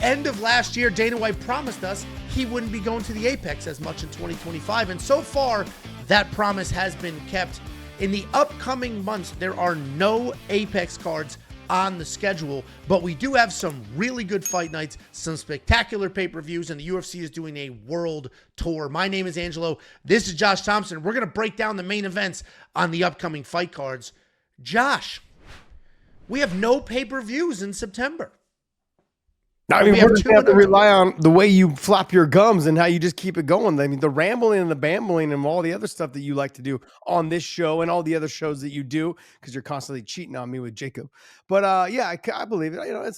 end of last year, Dana White promised us he wouldn't be going to the Apex as much in 2025. And so far, that promise has been kept. In the upcoming months, there are no Apex cards on the schedule, but we do have some really good fight nights, some spectacular pay-per-views, and the UFC is doing a world tour. My name is Angelo. This is Josh Thompson. We're going to break down the main events on the upcoming fight cards. Josh, we have no pay-per-views in September. I mean, we're going to have to rely on the way you flap your gums and how you just keep it going. I mean, the rambling and the bambling and all the other stuff that you like to do on this show and all the other shows that you do, because you're constantly cheating on me with Jacob. But yeah, I believe it. You know,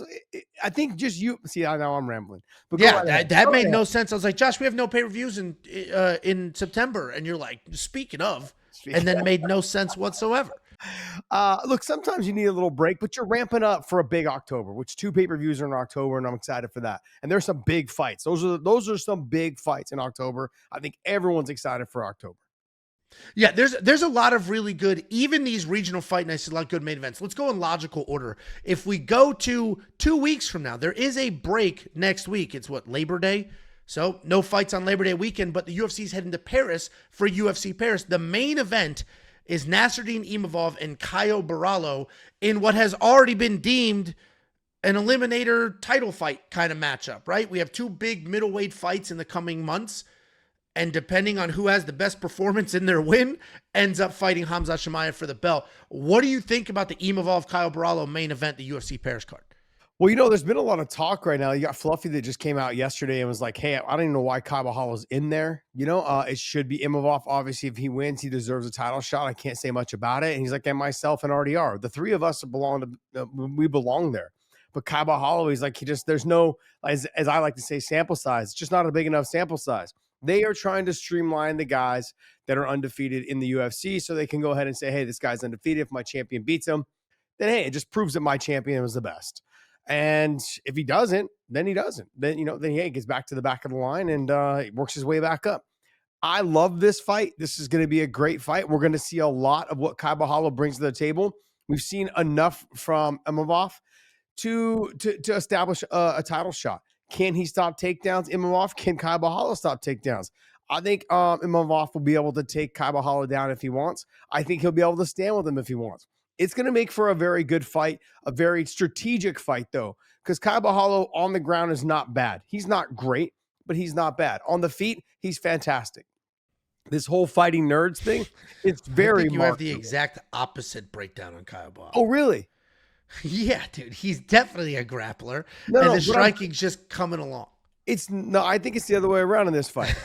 I think just you. See, I know I'm rambling. But yeah, that made no sense. I was like, Josh, we have no pay-per-views in September, and you're like, speaking of, and then made no sense whatsoever. Look, sometimes you need a little break, but you're ramping up for a big October, which 2 pay-per-views are in October, and I'm excited for that. And there's some big fights. Those are some big fights in October. I think everyone's excited for October. Yeah, there's a lot of really good, even these regional fight nights, a lot of good main events. Let's go in logical order. If we go to 2 weeks from now, there is a break next week. It's Labor Day? So no fights on Labor Day weekend, but the UFC's heading to Paris for UFC Paris. The main event is Nasruddin Imavov and Caio Borralho in what has already been deemed an eliminator title fight kind of matchup, right? We have 2 big middleweight fights in the coming months, and depending on who has the best performance in their win, ends up fighting Khamzat Chimaev for the belt. What do you think about the Imavov-Caio Borralho main event, the UFC Paris card? Well, you know, there's been a lot of talk right now. You got Fluffy that just came out yesterday and was like, hey, I don't even know why Caio Borralho's in there. You know, it should be Imavov. Obviously, if he wins, he deserves a title shot. I can't say much about it. And he's like, and myself and RDR. The 3 of us we belong there. But Caio Borralho, he's like, there's no, as I like to say, sample size. It's just not a big enough sample size. They are trying to streamline the guys that are undefeated in the UFC so they can go ahead and say, hey, this guy's undefeated. If my champion beats him, then, hey, it just proves that my champion was the best. And if he doesn't, then he doesn't. Then, you know, then he gets back to the back of the line and works his way back up. I love this fight. This is going to be a great fight. We're going to see a lot of what Caio Borralho brings to the table. We've seen enough from Imavov to establish a title shot. Can he stop takedowns? Imavov, can Caio Borralho stop takedowns? I think Imavov will be able to take Caio Borralho down if he wants. I think he'll be able to stand with him if he wants. It's going to make for a very good fight, a very strategic fight, though, because Caio Borralho on the ground is not bad. He's not great, but he's not bad. On the feet, he's fantastic. This whole fighting nerds thing, it's very. I think you have the exact opposite breakdown on Caio Borralho. Oh, really? Yeah, dude. He's definitely a grappler, and the striking's just coming along. I think it's the other way around in this fight.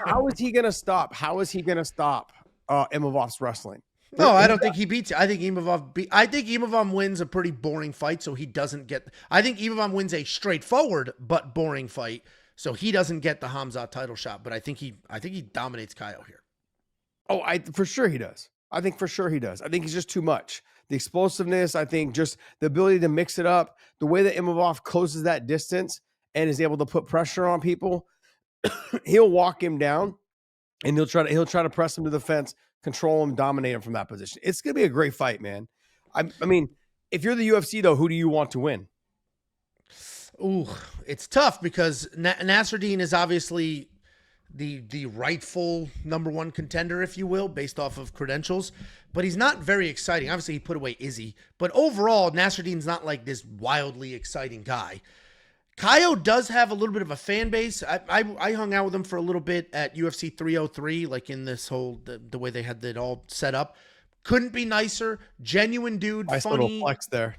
How is he gonna stop? How is he gonna stop Imavov's wrestling? No, I don't think he beats you. I think Imavov wins a pretty boring fight, so he doesn't get. I think Imavov wins a straightforward but boring fight, so he doesn't get the Khamzat title shot. But I think he dominates Caio here. Oh, for sure he does. I think he's just too much. The explosiveness, I think, just the ability to mix it up, the way that Imavov closes that distance and is able to put pressure on people, he'll walk him down, and he'll try to press him to the fence. Control him, dominate him from that position. It's going to be a great fight, man. I mean, if you're the UFC, though, who do you want to win? Ooh, it's tough because Nasruddin is obviously the rightful number 1 contender, if you will, based off of credentials, but he's not very exciting. Obviously, he put away Izzy, but overall, Nasruddin's not like this wildly exciting guy. Caio does have a little bit of a fan base. I hung out with him for a little bit at UFC 303, like in this whole, the way they had it all set up. Couldn't be nicer. Genuine dude. Nice funny. Little flex there.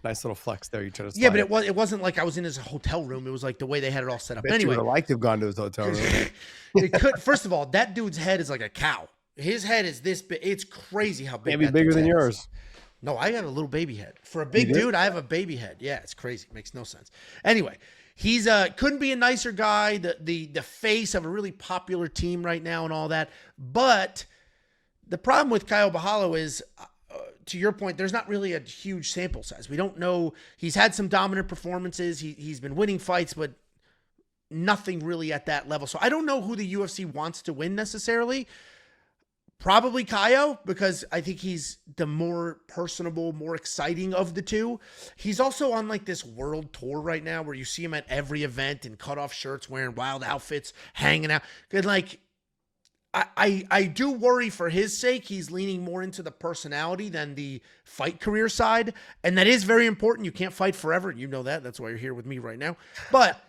You tried to yeah, but it wasn't like I was in his hotel room. It was like the way they had it all set up. Anyway, you would have liked to have gone to his hotel room. First of all, that dude's head is like a cow. His head is this big. It's crazy how big. Maybe bigger than yours. Is. No, I got a little baby head. For a big dude, I have a baby head. Yeah, it's crazy. It makes no sense. Anyway. He's couldn't be a nicer guy, the face of a really popular team right now and all that. But the problem with Caio Borralho is, to your point, there's not really a huge sample size. We don't know. He's had some dominant performances. He's been winning fights, but nothing really at that level. So I don't know who the UFC wants to win necessarily. Probably Kaio, because I think he's the more personable, more exciting of the two. He's also on like this world tour right now where you see him at every event in cutoff shirts, wearing wild outfits, hanging out. And like, I do worry for his sake. He's leaning more into the personality than the fight career side. And that is very important. You can't fight forever. You know that. That's why you're here with me right now. But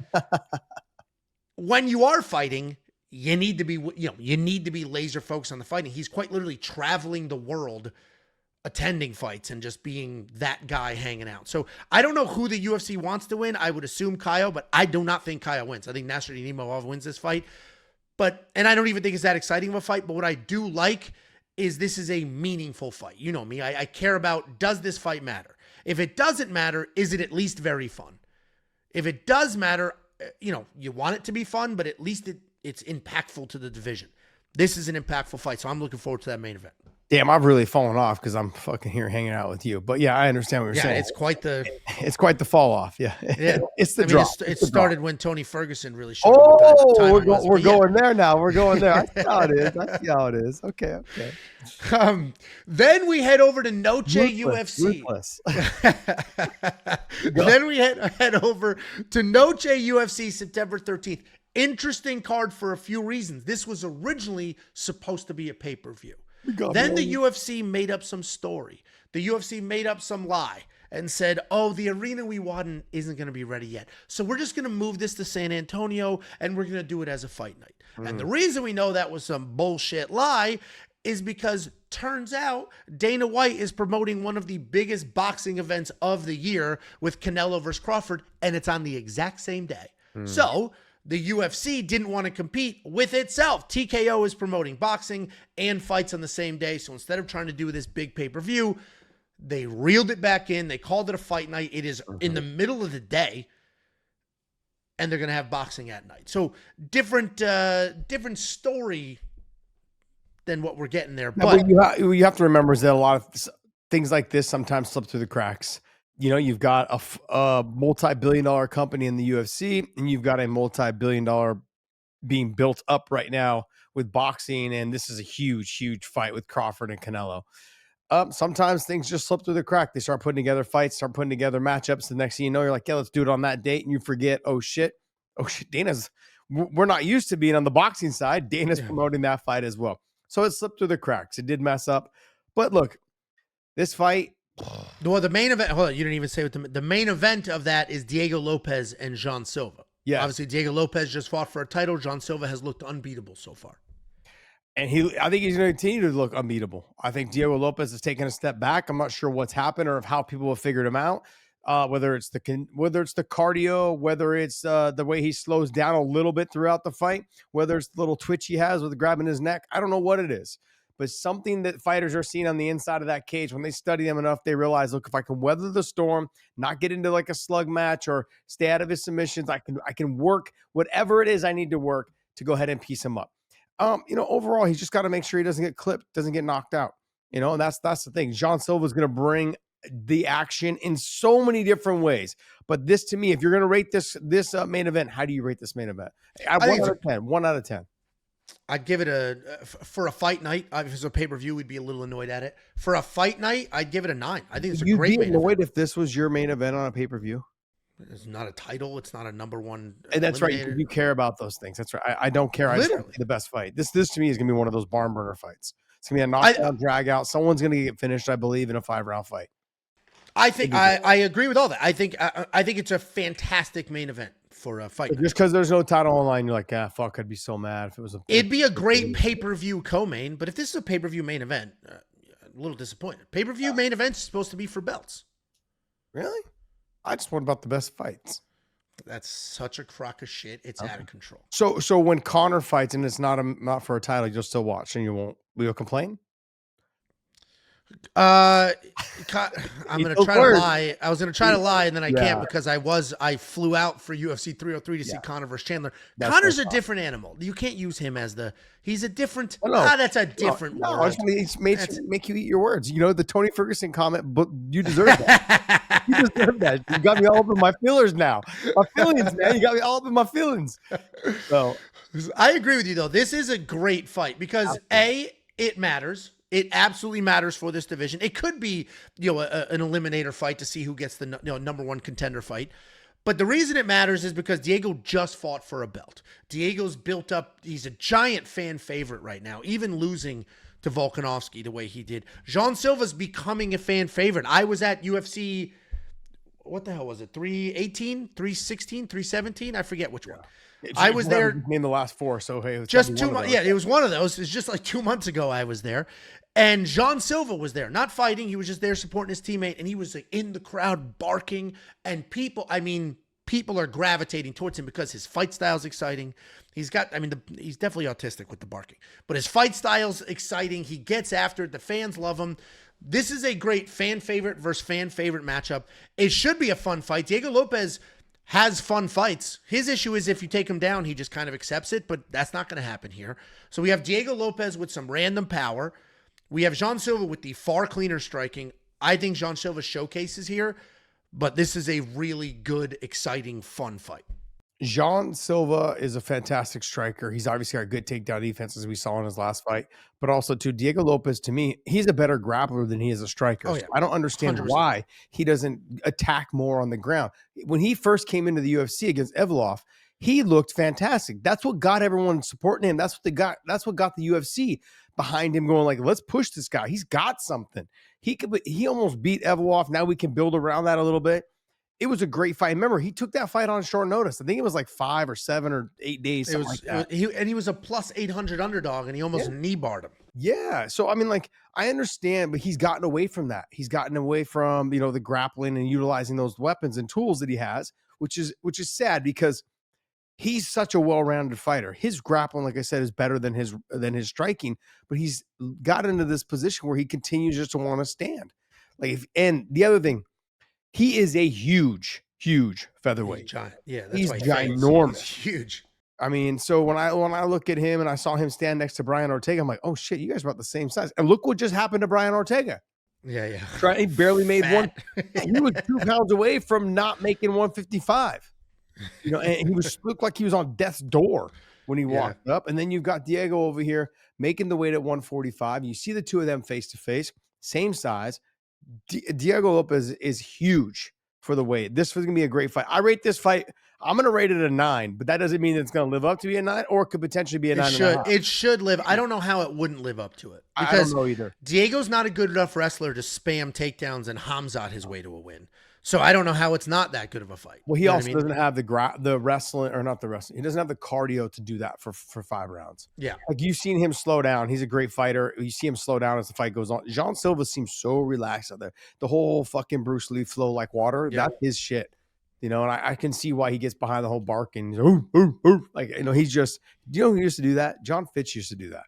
when you are fighting, you need to be, you need to be laser focused on the fighting. He's quite literally traveling the world, attending fights and just being that guy hanging out. So I don't know who the UFC wants to win. I would assume Kaio, but I do not think Kaio wins. I think Nasruddin Imavov wins this fight. And I don't even think it's that exciting of a fight. But what I do like is this is a meaningful fight. You know me. I care about, does this fight matter? If it doesn't matter, is it at least very fun? If it does matter, you want it to be fun, but at least it's impactful to the division. This is an impactful fight, so I'm looking forward to that main event. Damn, I've really fallen off because I'm fucking here hanging out with you. But yeah, I understand what you're saying. It's quite the fall off. Yeah, it's the drop. It started when Tony Ferguson really showed up. We're going there now. We're going there. I see how it is. Okay. Then we head over to Noche UFC. Then we head over to Noche UFC September 13th. Interesting card for a few reasons. This was originally supposed to be a pay-per-view. Then the UFC made up some story. The UFC made up some lie and said, oh, the arena we want isn't going to be ready yet. So we're just going to move this to San Antonio and we're going to do it as a fight night. And the reason we know that was some bullshit lie is because turns out Dana White is promoting one of the biggest boxing events of the year with Canelo versus Crawford, and it's on the exact same day. So the UFC didn't want to compete with itself. TKO is promoting boxing and fights on the same day. So instead of trying to do this big pay-per-view, they reeled it back in. They called it a fight night. It is in the middle of the day, and they're going to have boxing at night. So different story than what we're getting there. But you have to remember is that a lot of things like this sometimes slip through the cracks. You've got a multi-billion-dollar company in the UFC, and you've got a multi-billion-dollar being built up right now with boxing, and this is a huge, huge fight with Crawford and Canelo. Sometimes things just slip through the crack. They start putting together fights, start putting together matchups. The next thing you know, you're like, yeah, let's do it on that date, and you forget, oh shit, we're not used to being on the boxing side. Dana's promoting that fight as well. So it slipped through the cracks. It did mess up. But look, this fight, well, the main event, hold on, you didn't even say what the main event of that is Diego Lopes and Jean Silva. Yeah. Obviously, Diego Lopes just fought for a title. Jean Silva has looked unbeatable so far. And I think he's going to continue to look unbeatable. I think Diego Lopes has taken a step back. I'm not sure what's happened or how people have figured him out. Whether it's the cardio, whether it's the way he slows down a little bit throughout the fight, whether it's the little twitch he has with grabbing his neck. I don't know what it is. But something that fighters are seeing on the inside of that cage, when they study them enough, they realize, look, if I can weather the storm, not get into like a slug match or stay out of his submissions, I can work whatever it is I need to work to go ahead and piece him up. Overall, he's just got to make sure he doesn't get clipped, doesn't get knocked out. And that's the thing. Jean Silva is going to bring the action in so many different ways. But this, to me, if you're going to rate this main event, how do you rate this main event? 1 out of 10. I'd give it for a fight night. If it was a pay-per-view, we'd be a little annoyed at it. For a fight night, I'd give it a 9. I think it's a great main event. You'd be annoyed if this was your main event on a pay-per-view? It's not a title. It's not a number one. And that's right. You care about those things. That's right. I don't care. I just want the best fight. This to me is going to be one of those barn burner fights. It's going to be a knockdown, drag out. Someone's going to get finished, I believe, in a 5-round fight. I think I agree with all that. I think it's a fantastic main event for a fight. Just because there's no title online, you're like, fuck, I'd be so mad if it was It'd be a great pay-per-view co-main, but if this is a pay-per-view main event, a little disappointed. Pay-per-view main events is supposed to be for belts. Really? I just want about the best fights. That's such a crock of shit. It's out of control. So when Conor fights and it's not for a title, you'll still watch and you'll complain? I'm gonna try to lie. I was gonna try to lie, and then I can't because I flew out for UFC 303 to see Conor versus Chandler. Connor's a different animal. You can't use him as he's a different. That's a different. No, I just want to make you eat your words. The Tony Ferguson comment, but you deserve that. You deserve that. You got me all up in my feelers now. My feelings, man. You got me all up in my feelings. So I agree with you though. This is a great fight because It matters. It absolutely matters for this division. It could be, an eliminator fight to see who gets the number one contender fight. But the reason it matters is because Diego just fought for a belt. Diego's built up. He's a giant fan favorite right now, even losing to Volkanovski the way he did. Jean Silva's becoming a fan favorite. I was at UFC, what the hell was it? 318, 316, 317? I forget which one. I was there. Name the last four. So hey, just 2 months. Yeah, it was one of those. It's just like 2 months ago I was there. And Jean Silva was there, not fighting. He was just there supporting his teammate. And he was like in the crowd barking. And people are gravitating towards him because his fight style is exciting. He's definitely autistic with the barking. But his fight style's exciting. He gets after it. The fans love him. This is a great fan favorite versus fan favorite matchup. It should be a fun fight. Diego Lopes has fun fights. His issue is if you take him down, he just kind of accepts it, but that's not going to happen here. So we have Diego Lopes with some random power. We have Jean Silva with the far cleaner striking. I think Jean Silva showcases here, but this is a really good, exciting, fun fight. Jean Silva is a fantastic striker. He's obviously got good takedown defense, as we saw in his last fight. But also, too, Diego Lopes, to me, he's a better grappler than he is a striker. Oh, yeah. So I don't understand 100%. why he doesn't attack more on the ground. When he first came into the UFC against Evloev, he looked fantastic. That's what got everyone supporting him. That's what got the UFC behind him, going like, let's push this guy. He's got something. He almost beat Evloev. Now we can build around that a little bit. It was a great fight. Remember, he took that fight on short notice. I think it was like 5 or 7 or 8 days. He was a plus 800 underdog, and he almost knee barred him. Yeah. So, I understand, but he's gotten away from that. He's gotten away from, the grappling and utilizing those weapons and tools that he has, which is sad because he's such a well-rounded fighter. His grappling, like I said, is better than his striking, but he's got into this position where he continues just to want to stand. And the other thing, he is a huge featherweight. He's giant. Yeah, that's he's why ginormous. He's huge. So when I look at him and I saw him stand next to Brian Ortega, I'm like, oh shit, you guys are about the same size. And look what just happened to Brian Ortega. Yeah. He barely made one. He was 2 pounds away from not making 155. And he looked like he was on death's door when he walked up. And then you've got Diego over here making the weight at 145. You see the two of them face to face, same size. Diego Lopes is huge for the weight. This was going to be a great fight. I rate this fight. I'm going to rate it a 9, but that doesn't mean it's going to live up to be a 9, or it could potentially be a 9. It should live. I don't know how it wouldn't live up to it. I don't know either. Diego's not a good enough wrestler to spam takedowns and Hamzat his way to a win. So I don't know how it's not that good of a fight. Well, he also doesn't have the wrestling, or not the wrestling. He doesn't have the cardio to do that for 5 rounds. Yeah. Like, you've seen him slow down. He's a great fighter. You see him slow down as the fight goes on. Jean Silva seems so relaxed out there. The whole fucking Bruce Lee flow like water, that's his shit. And I can see why he gets behind the whole barking. He's just, do you know who used to do that? John Fitch used to do that.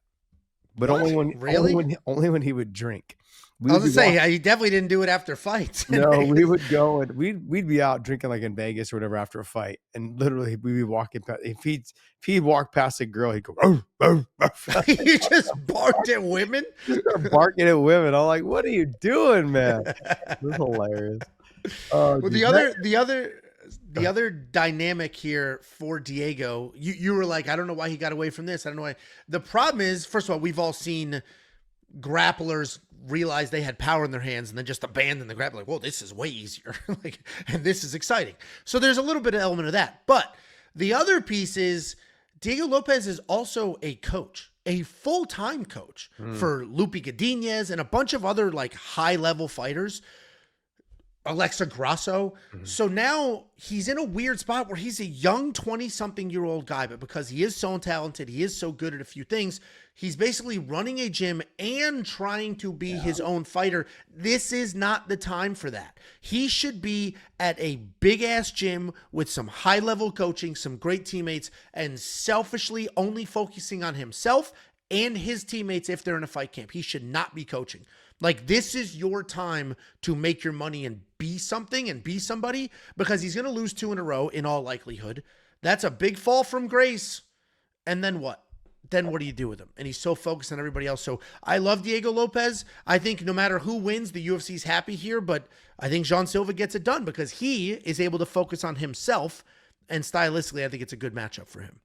But only when he would drrink. I was going to say, he definitely didn't do it after fights. No, we would go and we'd be out drinking like in Vegas or whatever after a fight. And literally we'd be walking past, if he'd walk past a girl, he'd go, You just barked at women? Barking at women. I'm like, what are you doing, man? This is hilarious. Well, the other dynamic here for Diego, you were like, I don't know why he got away from this. I don't know why. The problem is, first of all, we've all seen grapplers realize they had power in their hands and then just abandon the grapple. Like, whoa, this is way easier. And this is exciting. So there's a little bit of element of that. But the other piece is Diego Lopes is also a coach, a full-time coach for Lupi Godinez and a bunch of other high-level fighters. Alexa Grasso. So now he's in a weird spot where he's a young 20-something-year-old guy, but because he is so talented, he is so good at a few things, he's basically running a gym and trying to be his own fighter. This is not the time for that. He should be at a big-ass gym with some high-level coaching, some great teammates, and selfishly only focusing on himself and his teammates if they're in a fight camp. He should not be coaching. This is your time to make your money and be something and be somebody, because he's going to lose 2 in a row in all likelihood. That's a big fall from grace. And then what? Then what do you do with him? And he's so focused on everybody else. So I love Diego Lopes. I think no matter who wins, the UFC's happy here, but I think Jean Silva gets it done because he is able to focus on himself, and stylistically, I think it's a good matchup for him.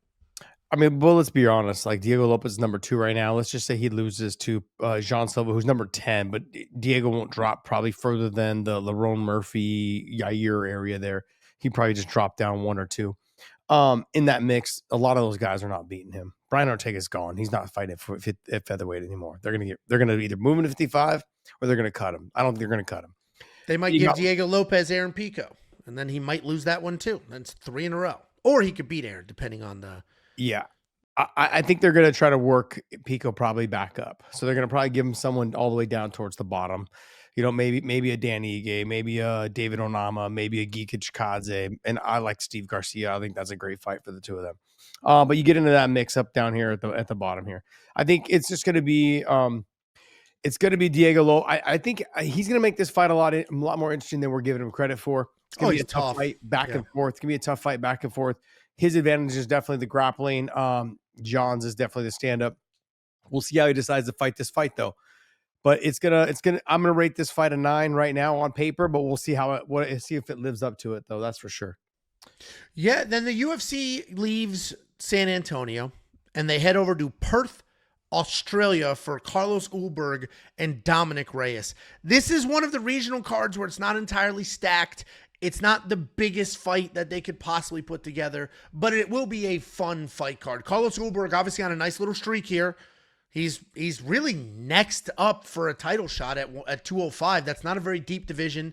I mean, well, let's be honest. Like Diego Lopez is number 2 right now. Let's just say he loses to Jean Silva, who's number 10, but Diego won't drop probably further than the Lerone Murphy, Yair area there. He probably just dropped down 1 or 2. In that mix, a lot of those guys are not beating him. Brian Ortega's gone. He's not fighting at featherweight anymore. They're gonna either move him to 55 or they're gonna cut him. I don't think they're gonna cut him. They might give Diego Lopez Aaron Pico, and then he might lose that one too. That's 3 in a row. Or he could beat Aaron, depending on the... Yeah. I think they're going to try to work Pico probably back up. So they're going to probably give him someone all the way down towards the bottom. You know, maybe a Danny Ige, maybe a David Onama, maybe a Gika Chikadze. And I like Steve Garcia. I think that's a great fight for the two of them. But you get into that mix up down here at the bottom here. I think it's just going to be Diego Lo. I think he's going to make this fight a lot more interesting than we're giving him credit for. It's going to be a tough fight back and forth. It's going to be a tough fight back and forth. His advantage is definitely the grappling. John's is definitely the stand-up. We'll see how he decides to fight this fight, though. But I'm gonna rate this fight a 9 right now on paper, but we'll see see if it lives up to it, though. That's for sure. Yeah. Then the UFC leaves San Antonio and they head over to Perth, Australia for Carlos Ulberg and Dominic Reyes. This is one of the regional cards where it's not entirely stacked. It's not the biggest fight that they could possibly put together, but it will be a fun fight card. Carlos Ulberg obviously on a nice little streak here. He's really next up for a title shot at 205. That's not a very deep division.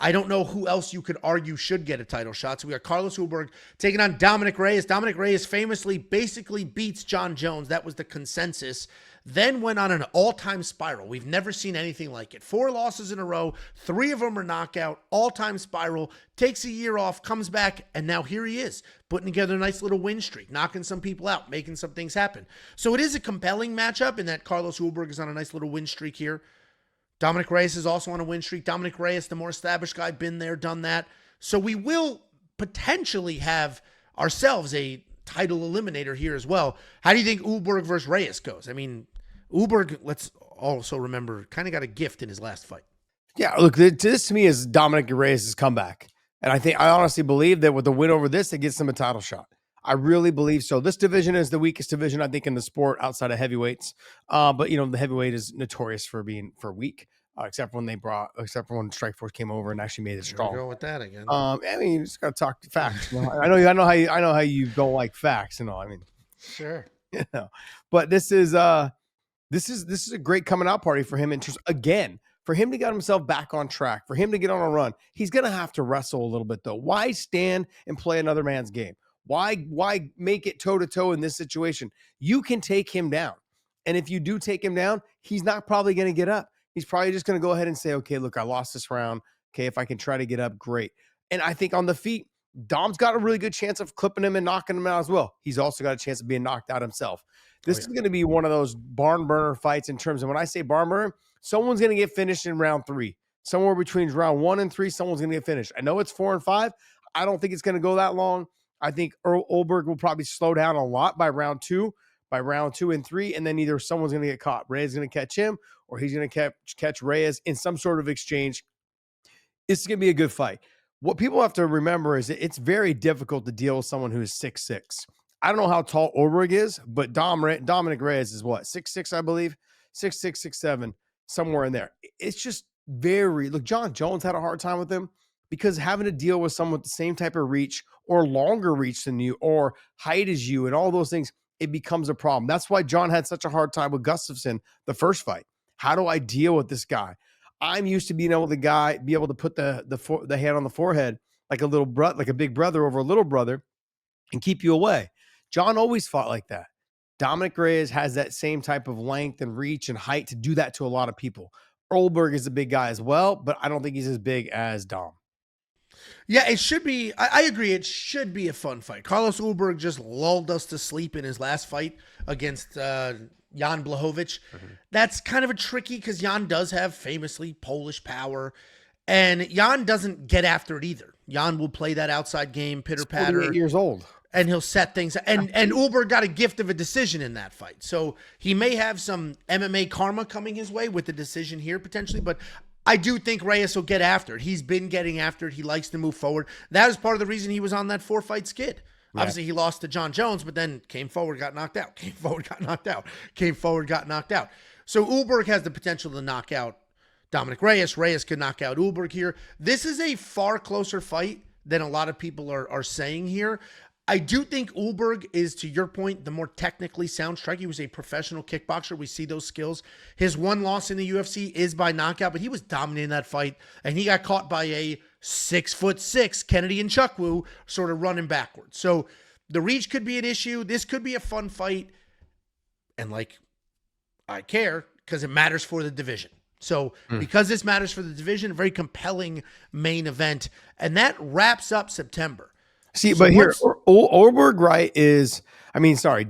I don't know who else you could argue should get a title shot. So we got Carlos Ulberg taking on Dominic Reyes. Dominic Reyes famously basically beats John Jones. That was the consensus. Then went on an all-time spiral. We've never seen anything like it. 4 losses in a row. 3 of them are knockout. All-time spiral. Takes a year off, comes back, and now here he is, putting together a nice little win streak, knocking some people out, making some things happen. So it is a compelling matchup in that Carlos Ulberg is on a nice little win streak here. Dominic Reyes is also on a win streak. Dominic Reyes, the more established guy, been there, done that. So we will potentially have ourselves a title eliminator here as well. How do you think Ulberg versus Reyes goes? I mean, Ulberg, let's also remember, kind of got a gift in his last fight. Yeah, look, this to me is Dominic Reyes' comeback. And I honestly believe that with the win over this, it gets them a title shot. I really believe so. This division is the weakest division, I think, in the sport outside of heavyweights. But, you know, the heavyweight is notorious for being weak, except for when Strikeforce came over and actually made it strong. Go with that again. I mean, you just got to talk facts. You know? I know how you don't like facts and all. I mean, sure. You know, but this is a great coming out party for him. Again, for him to get himself back on track, for him to get on a run, he's going to have to wrestle a little bit, though. Why stand and play another man's game? Why make it toe-to-toe in this situation? You can take him down. And if you do take him down, he's not probably going to get up. He's probably just going to go ahead and say, okay, look, I lost this round. Okay, if I can try to get up, great. And I think on the feet, Dom's got a really good chance of clipping him and knocking him out as well. He's also got a chance of being knocked out himself. This is going to be one of those barn burner fights in terms of when I say barn burner, someone's going to get finished in round 3. Somewhere between round 1 and 3, someone's going to get finished. I know it's 4 and 5. I don't think it's going to go that long. I think Ulberg will probably slow down a lot by round 2 and 3, and then either someone's going to get caught. Reyes is going to catch him, or he's going to catch Reyes in some sort of exchange. It's going to be a good fight. What people have to remember is that it's very difficult to deal with someone who is 6'6". I don't know how tall Ulberg is, but Dominic Reyes is what, 6'6", I believe? 6'6", 6'7", somewhere in there. It's just look, John Jones had a hard time with him because having to deal with someone with the same type of reach or longer reach than you or height as you and all those things, it becomes a problem. That's why John had such a hard time with Gustafsson the first fight. How do I deal with this guy? I'm used to being able to put the hand on the forehead like a big brother over a little brother and keep you away. John always fought like that. Dominic Reyes has that same type of length and reach and height to do that to a lot of people. Ulberg is a big guy as well, but I don't think he's as big as Dom. Yeah, it should be. I agree. It should be a fun fight. Carlos Ulberg just lulled us to sleep in his last fight against Jan Blachowicz. Mm-hmm. That's kind of a tricky because Jan does have famously Polish power, and Jan doesn't get after it either. Jan will play that outside game, pitter patter. 48 years old. And he'll set things. And Ulberg got a gift of a decision in that fight. So he may have some MMA karma coming his way with the decision here potentially. But I do think Reyes will get after it. He's been getting after it. He likes to move forward. That is part of the reason he was on that 4-fight skid. Yeah. Obviously, he lost to John Jones, but then came forward, got knocked out. Came forward, got knocked out. Came forward, got knocked out. So Ulberg has the potential to knock out Dominic Reyes. Reyes could knock out Ulberg here. This is a far closer fight than a lot of people are saying here. I do think Ulberg is, to your point, the more technically sound striker. He was a professional kickboxer. We see those skills. His one loss in the UFC is by knockout, but he was dominating that fight, and he got caught by a 6'6" Kennedy Nchukwu sort of running backwards. So the reach could be an issue. This could be a fun fight, and I care because it matters for the division. So because this matters for the division, a very compelling main event, and that wraps up September. See, but here, Ulberg, right,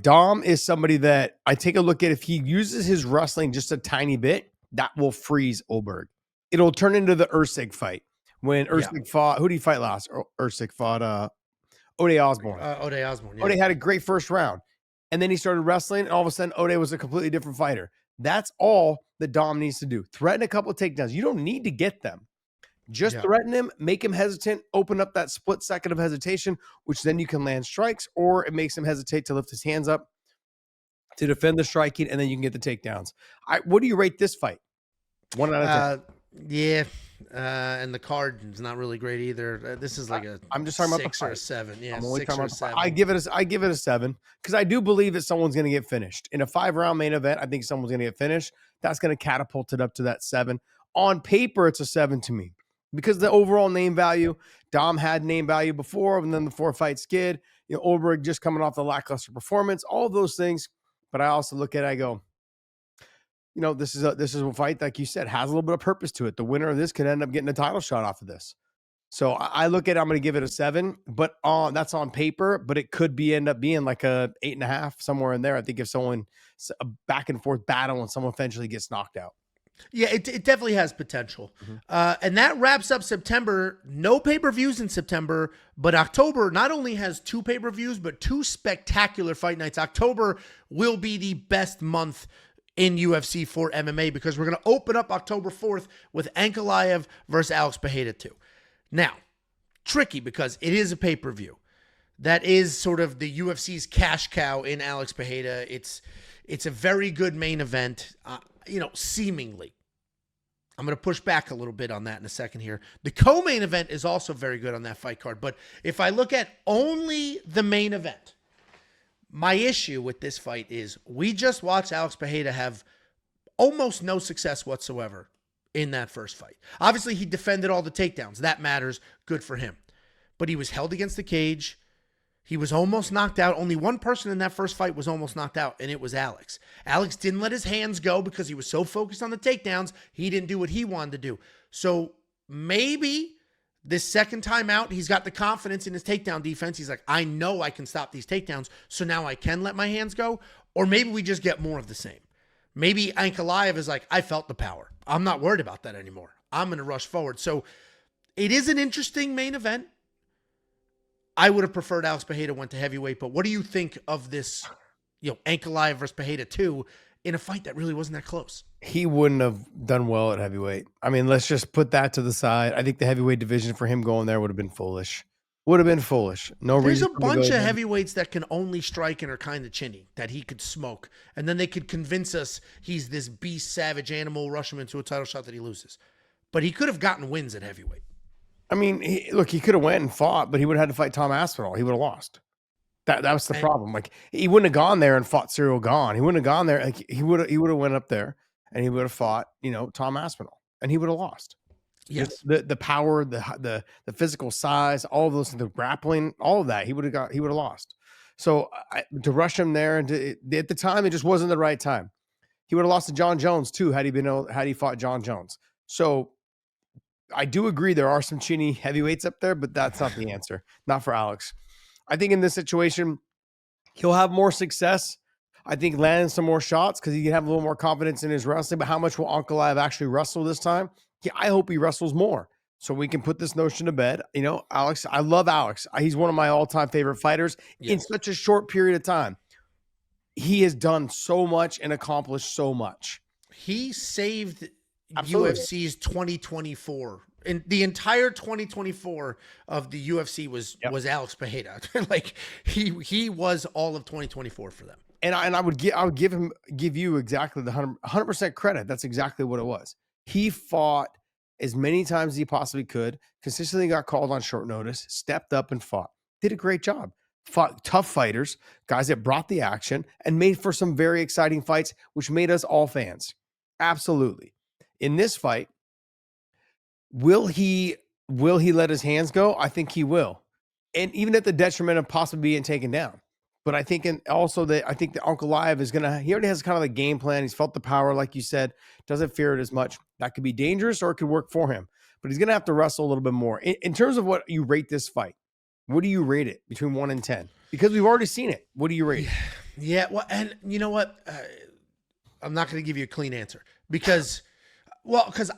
Dom is somebody that I take a look at. If he uses his wrestling just a tiny bit, that will freeze Ulberg. It'll turn into the Usyk fight. When Usyk fought, who did he fight last? Usyk fought Ode Osborne. Ode Osborne, yeah. Ode had a great first round. And then he started wrestling, and all of a sudden, Ode was a completely different fighter. That's all that Dom needs to do. Threaten a couple of takedowns. You don't need to get them. Just threaten him, make him hesitant, open up that split second of hesitation, which then you can land strikes, or it makes him hesitate to lift his hands up to defend the striking, and then you can get the takedowns. What do you rate this fight? 1 out of 10. Yeah. And the card is not really great either. This is like I'm just talking about 6 or a 7. Yeah, I'm only 6 talking or about 7. I give it a 7 because I do believe that someone's going to get finished in a 5-round main event. I think someone's going to get finished. That's going to catapult it up to that 7. On paper, it's a 7 to me because the overall name value. Dom had name value before, and then the 4-fight skid. Ulberg just coming off the lackluster performance. All of those things, but I also look at it, I go, this is a fight, like you said, has a little bit of purpose to it. The winner of this could end up getting a title shot off of this. So I look at it, I'm going to give it a 7, but that's on paper, but it could end up being like a 8.5 somewhere in there. I think if someone a back and forth battle and someone eventually gets knocked out. Yeah, it definitely has potential. And that wraps up September. No pay-per-views in September, but October not only has 2 pay-per-views, but 2 spectacular fight nights. October will be the best month in UFC for MMA because we're going to open up October 4th with Ankalaev versus Alex Pereira 2. Now, tricky because it is a pay-per-view. That is sort of the UFC's cash cow in Alex Pereira. It's a very good main event, seemingly. I'm going to push back a little bit on that in a second here. The co-main event is also very good on that fight card, but if I look at only the main event, my issue with this fight is we just watched Alex Pereira have almost no success whatsoever in that first fight. Obviously, he defended all the takedowns. That matters. Good for him. But he was held against the cage. He was almost knocked out. Only one person in that first fight was almost knocked out, and it was Alex. Alex didn't let his hands go because he was so focused on the takedowns, he didn't do what he wanted to do. So maybe this second time out, he's got the confidence in his takedown defense. He's like, I know I can stop these takedowns, so now I can let my hands go. Or maybe we just get more of the same. Maybe Ankalaev is like, I felt the power. I'm not worried about that anymore. I'm going to rush forward. So it is an interesting main event. I would have preferred Alex Pereira went to heavyweight, but what do you think of this, Ankalaev versus Pereira 2 in a fight that really wasn't that close? He wouldn't have done well at heavyweight. I mean, let's just put that to the side. I think the heavyweight division for him going there would have been foolish. No There's reason. There's a bunch of heavyweights that can only strike and are kind of chinny that he could smoke. And then they could convince us he's this beast, savage animal, rush him into a title shot that he loses. But he could have gotten wins at heavyweight. I mean, he could have went and fought, but he would have had to fight Tom Aspinall. He would have lost. That was the problem. Like, he wouldn't have gone there and fought Cyril Gane. He wouldn't have gone there. Like, he would have went up there and he would have fought, Tom Aspinall, and he would have lost. Yes. The power, the physical size, all of those, the grappling, all of that, he would have lost. So to rush him there, and at the time, it just wasn't the right time. He would have lost to John Jones too had he fought John Jones. So I do agree there are some chinny heavyweights up there, but that's not the answer. Not for Alex. I think in this situation, he'll have more success. I think landing some more shots because he can have a little more confidence in his wrestling. But how much will Ankalaev actually wrestle this time? Yeah, I hope he wrestles more so we can put this notion to bed. Alex, I love Alex. He's one of my all-time favorite fighters in such a short period of time. He has done so much and accomplished so much. He saved Absolutely. UFC's 2024 in the entire 2024 of the UFC was Alex Pereira. Like he was all of 2024 for them. And I would give you exactly the 100% credit. That's exactly what it was. He fought as many times as he possibly could, consistently got called on short notice, stepped up and fought. Did a great job. Fought tough fighters, guys that brought the action, and made for some very exciting fights, which made us all fans. Absolutely. In this fight, will he let his hands go? I think he will. And even at the detriment of possibly being taken down. But I think, and also that I think that Ankalaev is he already has kind of a game plan. He's felt the power, like you said, doesn't fear it as much. That could be dangerous or it could work for him. But he's going to have to wrestle a little bit more. In terms of what you rate this fight, what do you rate it between 1 and 10? Because we've already seen it. What do you rate it? Yeah, well, and you know what? I'm not going to give you a clean answer because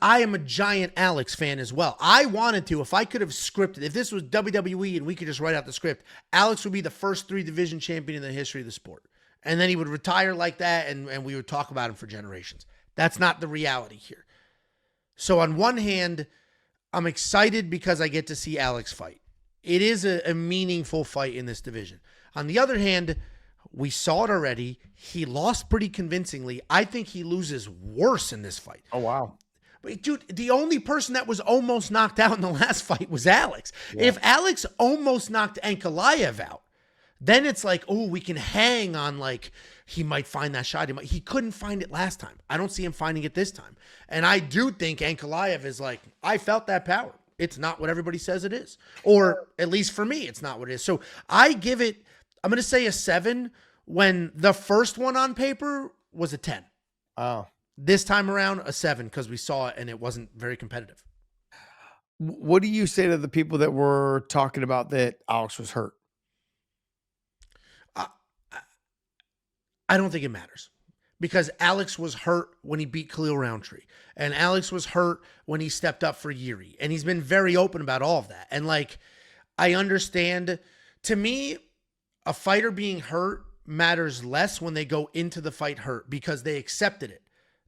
I am a giant Alex fan as well. I wanted to, if I could have scripted, if this was WWE and we could just write out the script, Alex would be the first 3-division champion in the history of the sport. And then he would retire like that and we would talk about him for generations. That's not the reality here. So on one hand, I'm excited because I get to see Alex fight. It is a meaningful fight in this division. On the other hand, we saw it already. He lost pretty convincingly. I think he loses worse in this fight. Oh, wow. But dude, the only person that was almost knocked out in the last fight was Alex. Yeah. If Alex almost knocked Ankalaev out, then it's like, oh, we can hang on like he might find that shot. He couldn't find it last time. I don't see him finding it this time. And I do think Ankalaev is like, I felt that power. It's not what everybody says it is. Or at least for me, it's not what it is. So I give it, I'm going to say a 7 when the first one on paper was a 10. Oh. This time around, a 7 because we saw it and it wasn't very competitive. What do you say to the people that were talking about that Alex was hurt? I don't think it matters because Alex was hurt when he beat Khalil Roundtree and Alex was hurt when he stepped up for Yuri. And he's been very open about all of that. And like, I understand, to me, a fighter being hurt matters less when they go into the fight hurt because they accepted it.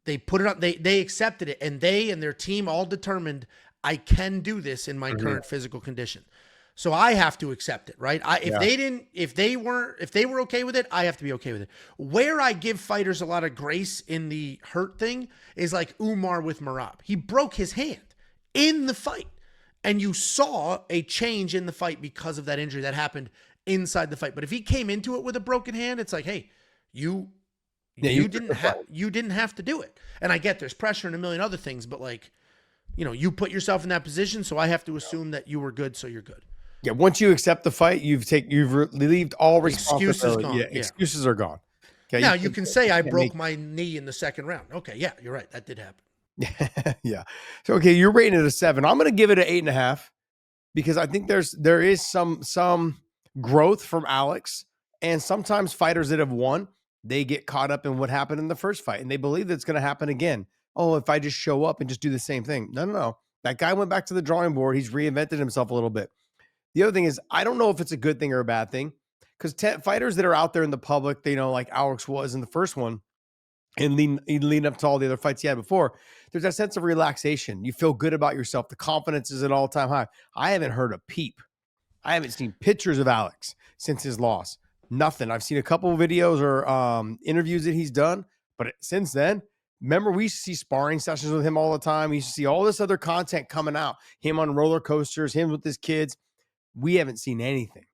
They put it up, they accepted it, and they and their team all determined, I can do this in my current physical condition. So I have to accept it, right? If they were okay with it, I have to be okay with it. Where I give fighters a lot of grace in the hurt thing is like Umar with Merab. He broke his hand in the fight, and you saw a change in the fight because of that injury that happened inside the fight. But if he came into it with a broken hand, it's like, hey, you didn't have to do it. And I get there's pressure and a million other things, but like, you know, you put yourself in that position, so I have to assume that you were good, so you're good. Yeah, once you accept the fight, you've relieved all responsibility. Excuses are gone. Okay, now you can say I broke my knee in the second round. Okay, yeah, you're right. That did happen. Yeah. So okay, you're rating it a 7. I'm going to give it an 8.5 because I think there is some growth from Alex, and sometimes fighters that have won, they get caught up in what happened in the first fight, and they believe that it's going to happen again. Oh, if I just show up and just do the same thing. No. That guy went back to the drawing board. He's reinvented himself a little bit. The other thing is, I don't know if it's a good thing or a bad thing because fighters that are out there in the public, they know like Alex was in the first one and lean up to all the other fights he had before. There's that sense of relaxation. You feel good about yourself. The confidence is at all-time high. I haven't heard a peep. I haven't seen pictures of Alex since his loss. Nothing. I've seen a couple of videos or interviews that he's done, but since then, remember, we used to see sparring sessions with him all the time. We used to see all this other content coming out. Him on roller coasters, him with his kids. We haven't seen anything.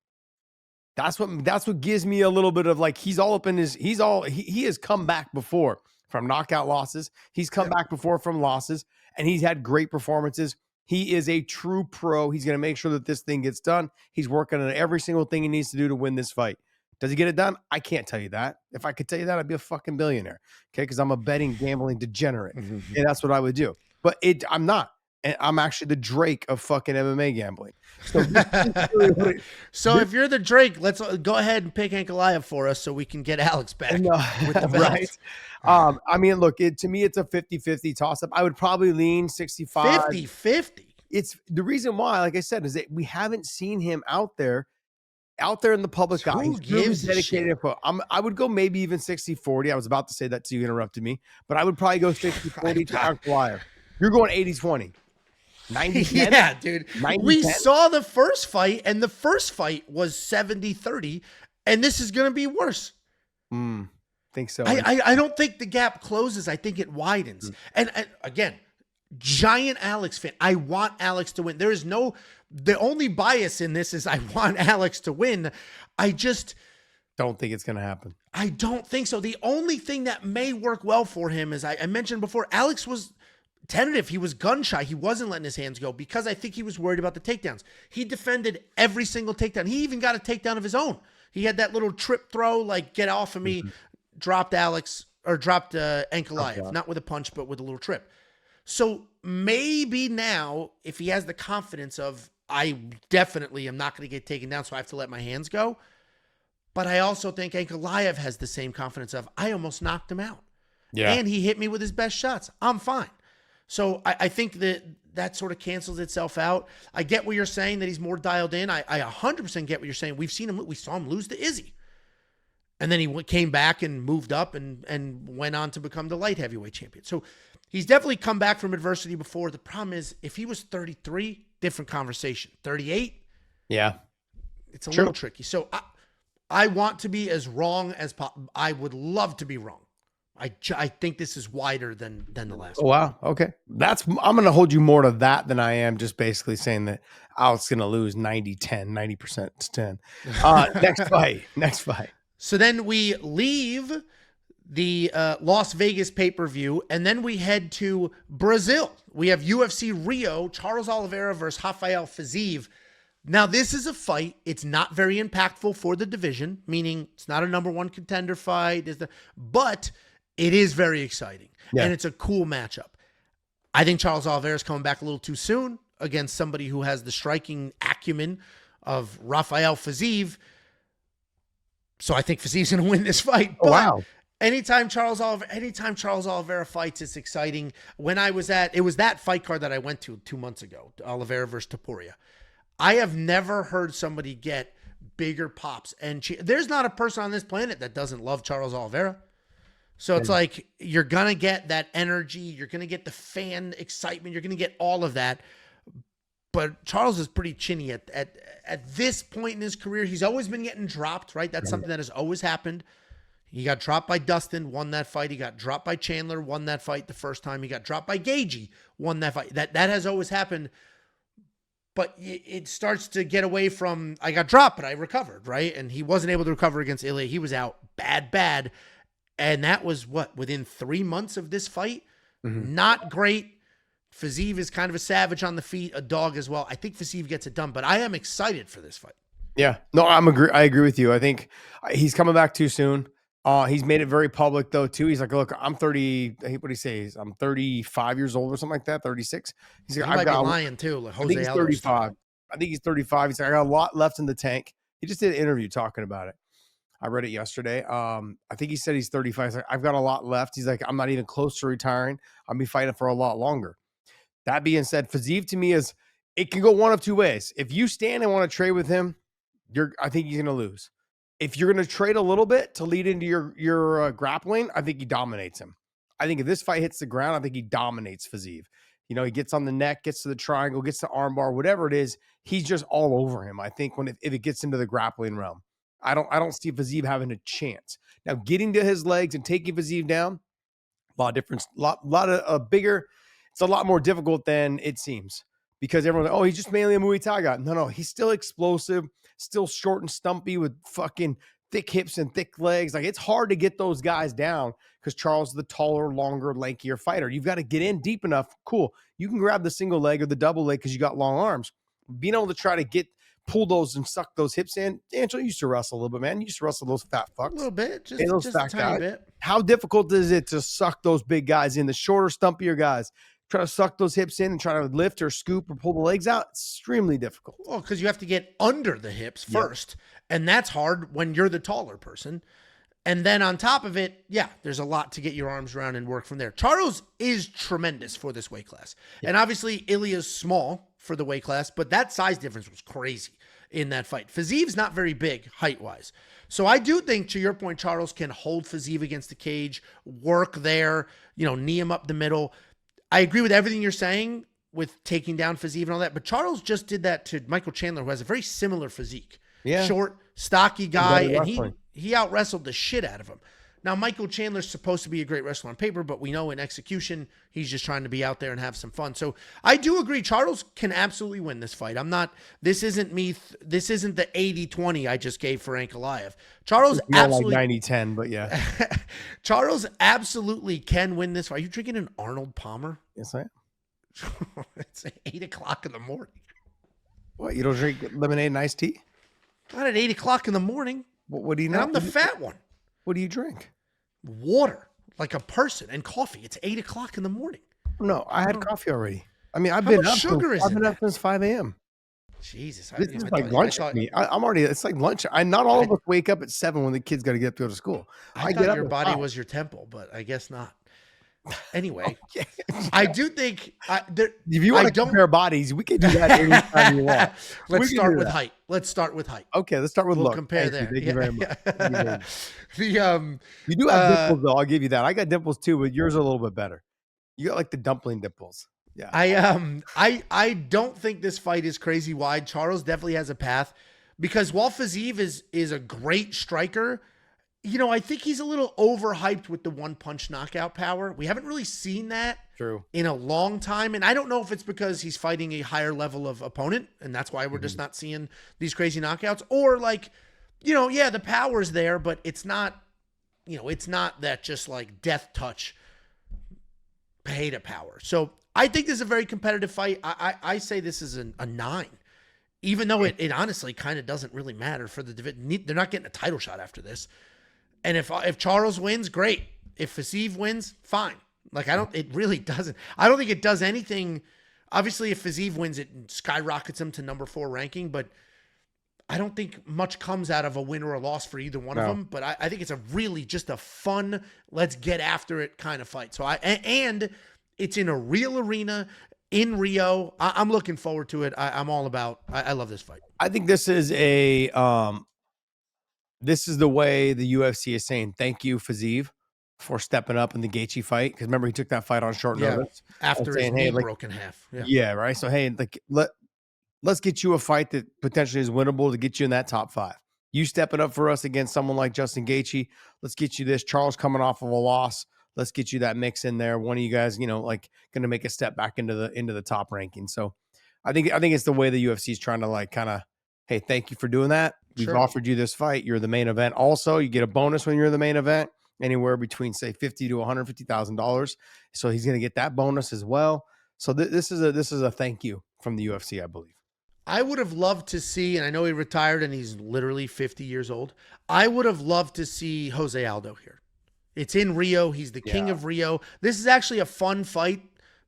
That's what gives me a little bit of like, he has come back before from knockout losses. He's come back before from losses, and he's had great performances. He is a true pro. He's going to make sure that this thing gets done. He's working on every single thing he needs to do to win this fight. Does he get it done? I can't tell you that. If I could tell you that, I'd be a fucking billionaire. Okay. Because I'm a betting, gambling degenerate. And that's what I would do. But I'm not. And I'm actually the Drake of fucking MMA gambling. So if you're the Drake, let's go ahead and pick Ankalaev for us so we can get Alex back with the right. I mean, look, to me, it's a 50-50 toss-up. I would probably lean 65. 50-50? It's the reason why, like I said, is that we haven't seen him out there in the public eye. Who gives a shit? I would go maybe even 60-40. I was about to say that to you, interrupted me, but I would probably go 60-40 to Ankalaev. You're going 80-20. 90-10? Yeah, dude. 90-10? We saw the first fight, and the first fight was 70-30, and this is going to be worse. Think so. I don't think the gap closes. I think it widens. And again, giant Alex fan. I want Alex to win. There is no, the only bias in this is I want Alex to win. I just don't think it's going to happen. I don't think so. The only thing that may work well for him is I mentioned before, Alex was tentative. He was gun shy. He wasn't letting his hands go because I think he was worried about the takedowns. He defended every single takedown. He even got a takedown of his own. He had that little trip throw, like get off of me, dropped Ankalaev, not with a punch, but with a little trip. So maybe now, if he has the confidence of, I definitely am not going to get taken down, so I have to let my hands go. But I also think Ankalaev has the same confidence of, I almost knocked him out. Yeah. And he hit me with his best shots. I'm fine. So I think that sort of cancels itself out. I get what you're saying, that he's more dialed in. I 100% get what you're saying. We saw him lose to Izzy. And then he came back and moved up and went on to become the light heavyweight champion. So he's definitely come back from adversity before. The problem is, if he was 33, different conversation. 38? Yeah. It's a little tricky. So I want to be as wrong as possible. I would love to be wrong. I think this is wider than the last one. Wow. Okay. I'm going to hold you more to that than I am just basically saying that Alex going to lose 90-10, 90% to 10. Next fight. So then we leave the Las Vegas pay-per-view, and then we head to Brazil. We have UFC Rio, Charles Oliveira versus Rafael Fiziev. Now, this is a fight. It's not very impactful for the division, meaning it's not a number one contender fight, but it is very exciting, and it's a cool matchup. I think Charles Oliveira is coming back a little too soon against somebody who has the striking acumen of Rafael Fiziev. So I think Fiziev's going to win this fight. But wow. Anytime Charles Oliveira fights, it's exciting. It was that fight card that I went to 2 months ago, Oliveira versus Topuria. I have never heard somebody get bigger pops. And there's not a person on this planet that doesn't love Charles Oliveira. So it's like, you're going to get that energy. You're going to get the fan excitement. You're going to get all of that. But Charles is pretty chinny at this point in his career. He's always been getting dropped, right? That's something that has always happened. He got dropped by Dustin, won that fight. He got dropped by Chandler, won that fight the first time. He got dropped by Gagey, won that fight. That has always happened. But it starts to get away from, I got dropped, but I recovered, right? And he wasn't able to recover against Ilya. He was out bad. And that was within 3 months of this fight? Not great. Fiziev is kind of a savage on the feet, a dog as well. I think Fiziev gets it done, but I am excited for this fight. Yeah. No, I agree with you. I think he's coming back too soon. He's made it very public though too. He's like, look, I'm 30. What do he say? I'm 35 years old or something like that. 36. He's like, I've got lying too. Like Jose I think he's 35. I think he's 35. He's like, I got a lot left in the tank. He just did an interview talking about it. I read it yesterday. I think he said he's 35. He's like, I've got a lot left. He's like, I'm not even close to retiring. I'll be fighting for a lot longer. That being said, Fiziev to me it can go one of two ways. If you stand and want to trade with him, I think he's going to lose. If you're going to trade a little bit to lead into your grappling, I think he dominates him. I think if this fight hits the ground, I think he dominates Fiziev. He gets on the neck, gets to the triangle, gets to armbar, whatever it is, he's just all over him. I think if it gets into the grappling realm, I don't see Fiziev having a chance. Now, getting to his legs and taking Fiziev down, a lot of difference, lot of bigger. It's a lot more difficult than it seems because everyone's like, oh, he's just mainly a Muay Thai guy. No, he's still explosive, still short and stumpy with fucking thick hips and thick legs. Like, it's hard to get those guys down because Charles is the taller, longer, lankier fighter. You've got to get in deep enough. Cool. You can grab the single leg or the double leg because you got long arms. Being able to try to pull those and suck those hips in. Angelo used to wrestle a little bit, man. You used to wrestle those fat fucks. A little bit. Just a tiny bit. How difficult is it to suck those big guys in, the shorter, stumpier guys? Try to suck those hips in and try to lift or scoop or pull the legs out. It's extremely difficult. Well, because you have to get under the hips first. And that's hard when you're the taller person. And then on top of it, there's a lot to get your arms around and work from there. Charles is tremendous for this weight class. Yeah. And obviously Ilya's small for the weight class, but that size difference was crazy in that fight. Fiziev's not very big height-wise. So I do think, to your point, Charles can hold Fiziev against the cage, work there, knee him up the middle. I agree with everything you're saying. with taking down Fiziev and all that, but Charles just did that to Michael Chandler, who has a very similar physique. Yeah. Short, stocky guy, and wrestling. he out wrestled the shit out of him. Now, Michael Chandler's supposed to be a great wrestler on paper, but we know in execution, he's just trying to be out there and have some fun. So I do agree. Charles can absolutely win this fight. This isn't the 80-20 I just gave for Ankalaev. Charles absolutely like 90-10, but yeah. Charles absolutely can win this fight. Are you drinking an Arnold Palmer? Yes, I am. It's 8 o'clock in the morning. What, you don't drink lemonade and iced tea? Not at 8 o'clock in the morning. What do you know? And I'm the fat one. What do you drink? Water, like a person, and coffee. It's 8 o'clock in the morning. No, I had coffee already. I mean, I've How been much up. sugar is I've in been up that? since 5 a.m. Jesus, This is like lunch for me. I'm already. It's like lunch. Not all of us wake up at 7 when the kids got to get up to go to school. I get thought up your at body 5. was your temple, but I guess not. Anyway, Yeah. I do think If you want to compare bodies, we can do that anytime you want. Let's start with height. Okay, let's start with We'll look. compare Thank there. you very much. Thank you very much. You You do have dimples, though. I'll give you that. I got dimples too, but yours are a little bit better. You got like the dumpling dimples. Yeah. I don't think this fight is crazy wide. Charles definitely has a path because while Fiziev is a great striker, I think he's a little overhyped with the one punch knockout power. We haven't really seen that True. in a long time. And I don't know if it's because he's fighting a higher level of opponent and that's why we're just not seeing these crazy knockouts, or like, the power's there, but it's not, it's not that just like death touch Pereira power. So I think this is a very competitive fight. I say this is a 9, even though it honestly kind of doesn't really matter for the division. They're not getting a title shot after this. And if Charles wins, great. If Fiziev wins, fine. Like, it really doesn't. I don't think it does anything. Obviously, if Fiziev wins, it skyrockets him to number 4 ranking, but I don't think much comes out of a win or a loss for either one of them. But I think it's just a fun, let's get after it kind of fight. So and it's in a real arena in Rio. I'm looking forward to it. I'm all about, I love this fight. I think this is this is the way the UFC is saying thank you, Fiziev, for stepping up in the Gaethje fight. Because remember, he took that fight on short notice after his knee broke in half. Yeah, right. So hey, let's get you a fight that potentially is winnable to get you in that top 5. You stepping up for us against someone like Justin Gaethje. Let's get you this. Charles coming off of a loss. Let's get you that mix in there. One of you guys, going to make a step back into the top ranking. So I think it's the way the UFC is trying to kind of, hey, thank you for doing that. We've offered you this fight. You're the main event. Also, you get a bonus when you're the main event, anywhere between say $50,000 to $150,000. So he's going to get that bonus as well. So this is a thank you from the UFC, I believe. I would have loved to see, and I know he retired and he's literally 50 years old. I would have loved to see Jose Aldo here. It's in Rio. He's the king of Rio. This is actually a fun fight,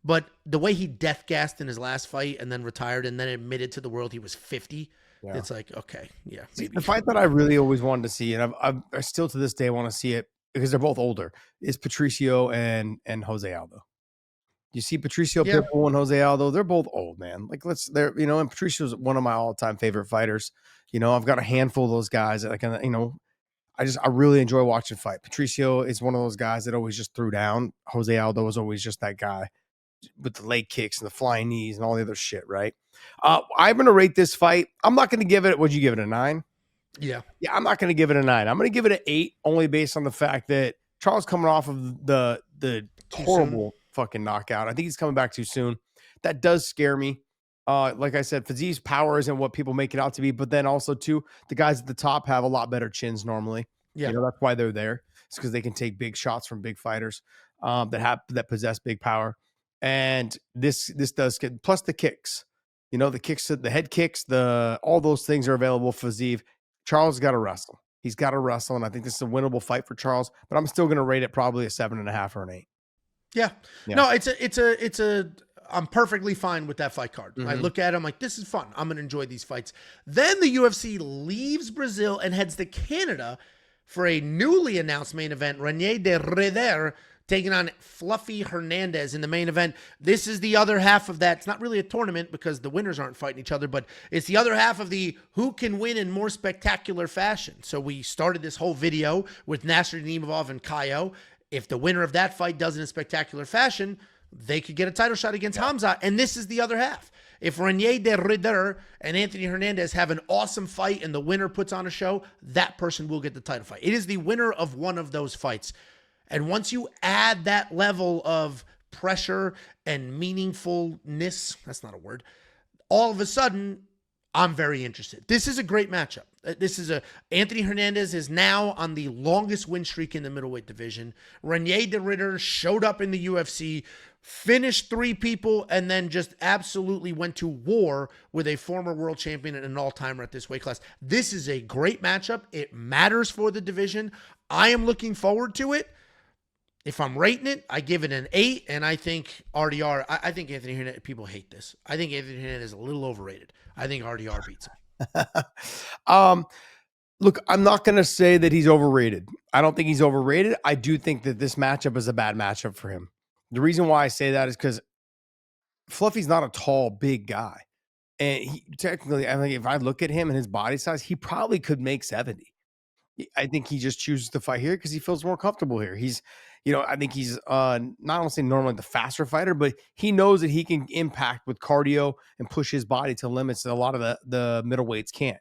but the way he death gassed in his last fight and then retired and then admitted to the world he was 50. Yeah. It's like, okay, yeah. See, the fight that I really always wanted to see, and I still to this day want to see it because they're both older, is Patricio and Jose Aldo. You see Patricio Pitbull and Jose Aldo, they're both old, man. Like and Patricio's one of my all-time favorite fighters. I've got a handful of those guys that I can, I really enjoy watching fight. Patricio is one of those guys that always just threw down. Jose Aldo was always just that guy with the leg kicks and the flying knees and all the other shit, right? I'm going to rate this fight. I'm not going to give it, would you give it a 9? Yeah. Yeah, I'm not going to give it a 9. I'm going to give it an 8, only based on the fact that Charles coming off of the horrible fucking knockout. I think he's coming back too soon. That does scare me. Like I said, Fiziev's power isn't what people make it out to be, but then also too, the guys at the top have a lot better chins normally. Yeah. That's why they're there. It's because they can take big shots from big fighters that possess big power. And this does get, plus the kicks, the kicks, the head kicks, all those things are available for Fiziev. Charles got to wrestle. He's got to wrestle. And I think this is a winnable fight for Charles, but I'm still going to rate it probably a 7.5 or an 8. Yeah. No, I'm perfectly fine with that fight card. Mm-hmm. I look at it, I'm like, this is fun. I'm going to enjoy these fights. Then the UFC leaves Brazil and heads to Canada for a newly announced main event. Reyes de Reyes taking on Fluffy Hernandez in the main event. This is the other half of that. It's not really a tournament because the winners aren't fighting each other, but it's the other half of the who can win in more spectacular fashion. So we started this whole video with Nasruddin Imavov and Kaio. If the winner of that fight does it in spectacular fashion, they could get a title shot against Hamza. And this is the other half. If Reyes de Ridder and Anthony Hernandez have an awesome fight and the winner puts on a show, that person will get the title fight. It is the winner of one of those fights. And once you add that level of pressure and meaningfulness, that's not a word, all of a sudden, I'm very interested. This is a great matchup. Anthony Hernandez is now on the longest win streak in the middleweight division. Reyes de Ridder showed up in the UFC, finished 3 people, and then just absolutely went to war with a former world champion and an all-timer at this weight class. This is a great matchup. It matters for the division. I am looking forward to it. If I'm rating it, I give it an 8, and I think RDR, I think Anthony Hernandez, people hate this. I think Anthony Hernandez is a little overrated. I think RDR beats him. Look, I'm not going to say that he's overrated. I don't think he's overrated. I do think that this matchup is a bad matchup for him. The reason why I say that is because Fluffy's not a tall, big guy. And he, technically, I think if I look at him and his body size, he probably could make 70. I think he just chooses to fight here because he feels more comfortable here. He's, I think he's not only normally the faster fighter, but he knows that he can impact with cardio and push his body to limits that a lot of the middleweights can't.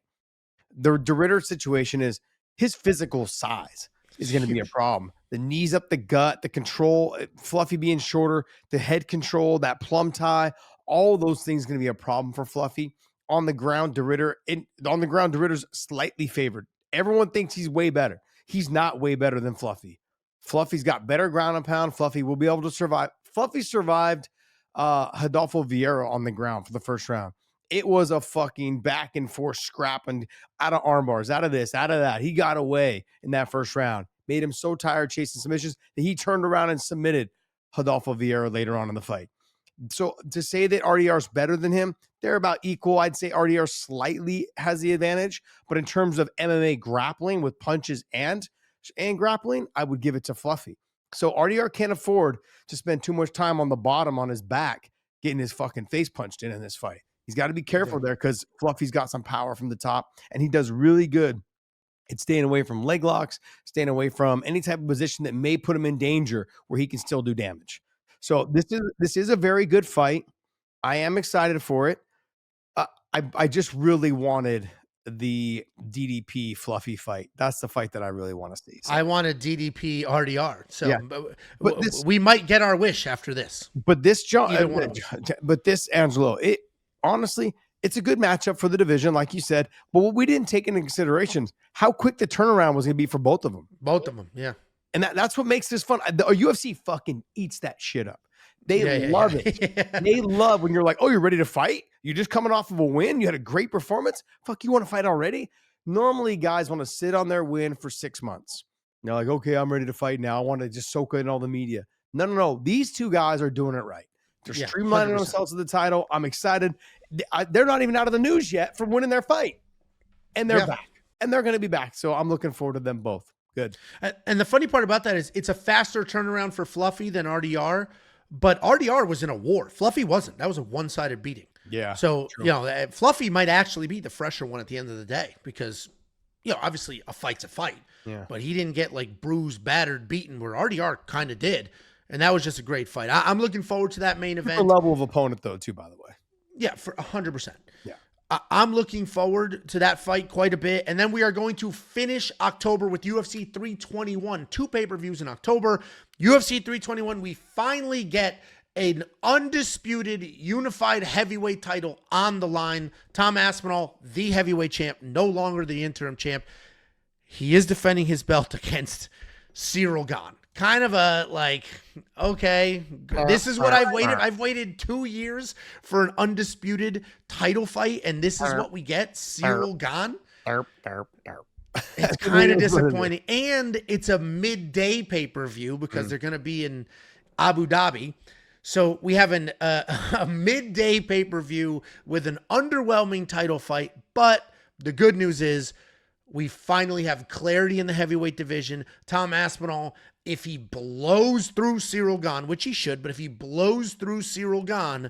The de Ridder situation is his physical size is going to be a problem. The knees up the gut, the control, Fluffy being shorter, the head control, that plum tie, all of those things going to be a problem for Fluffy. On the ground, de Ridder's slightly favored. Everyone thinks he's way better. He's not way better than Fluffy. Fluffy's got better ground and pound. Fluffy will be able to survive. Fluffy survived Rodolfo Vieira on the ground for the first round. It was a fucking back and forth scrapping out of arm bars, out of this, out of that. He got away in that first round. Made him so tired chasing submissions that he turned around and submitted Rodolfo Vieira later on in the fight. So to say that RDR is better than him, they're about equal. I'd say RDR slightly has the advantage, but in terms of MMA grappling with punches and grappling, I would give it to Fluffy. So RDR can't afford to spend too much time on the bottom on his back getting his fucking face punched in this fight. He's got to be careful there because Fluffy's got some power from the top, and he does really good at staying away from leg locks, staying away from any type of position that may put him in danger where he can still do damage. So this is a very good fight. I am excited for it. I just really wanted the DDP Fluffy fight. That's the fight that I really want to see. So. I want a DDP RDR. So yeah. But we might get our wish after this. But this Angelo, honestly, it's a good matchup for the division, like you said. But what we didn't take into consideration how quick the turnaround was going to be for both of them. Both of them, yeah. And that's what makes this fun. The UFC fucking eats that shit up. They love it. Yeah. They love when you're like, oh, you're ready to fight? You're just coming off of a win. You had a great performance. Fuck, you want to fight already? Normally, guys want to sit on their win for 6 months. They're like, okay, I'm ready to fight now. I want to just soak in all the media. No. These two guys are doing it right. They're streamlining 100%. Themselves to the title. I'm excited. They're not even out of the news yet from winning their fight. And they're back. And they're going to be back. So I'm looking forward to them both. Good. And the funny part about that is it's a faster turnaround for Fluffy than RDR. But RDR was in a war. Fluffy wasn't. That was a one-sided beating. Yeah. So, true. Fluffy might actually be the fresher one at the end of the day because, obviously a fight's a fight. Yeah. But he didn't get like bruised, battered, beaten where RDR kind of did. And that was just a great fight. I'm looking forward to that main event. Different level of opponent, though, too, by the way. Yeah, for 100%. Yeah. I'm looking forward to that fight quite a bit. And then we are going to finish October with UFC 321. 2 pay-per-views in October. UFC 321, we finally get an undisputed unified heavyweight title on the line. Tom Aspinall, the heavyweight champ, no longer the interim champ. He is defending his belt against Cyril Gane. Kind of okay, this is what I've waited. I've waited 2 years for an undisputed title fight, and this is what we get, Cyril Gane. It's kind of disappointing. And it's a midday pay-per-view because they're going to be in Abu Dhabi. So we have a midday pay-per-view with an underwhelming title fight. But the good news is we finally have clarity in the heavyweight division. Tom Aspinall, if he blows through Cyril Gane, which he should, but if he blows through Cyril Gane,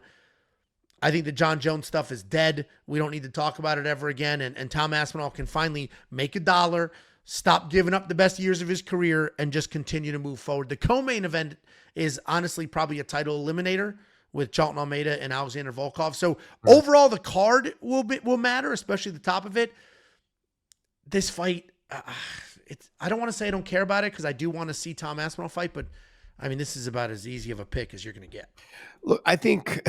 I think the John Jones stuff is dead. We don't need to talk about it ever again. And Tom Aspinall can finally make $1, stop giving up the best years of his career, and just continue to move forward. The co-main event is honestly probably a title eliminator with Jalton Almeida and Alexander Volkov. So overall, the card will matter, especially the top of it. This fight, I don't want to say I don't care about it because I do want to see Tom Aspinall fight, but I mean, this is about as easy of a pick as you're going to get. Look, I think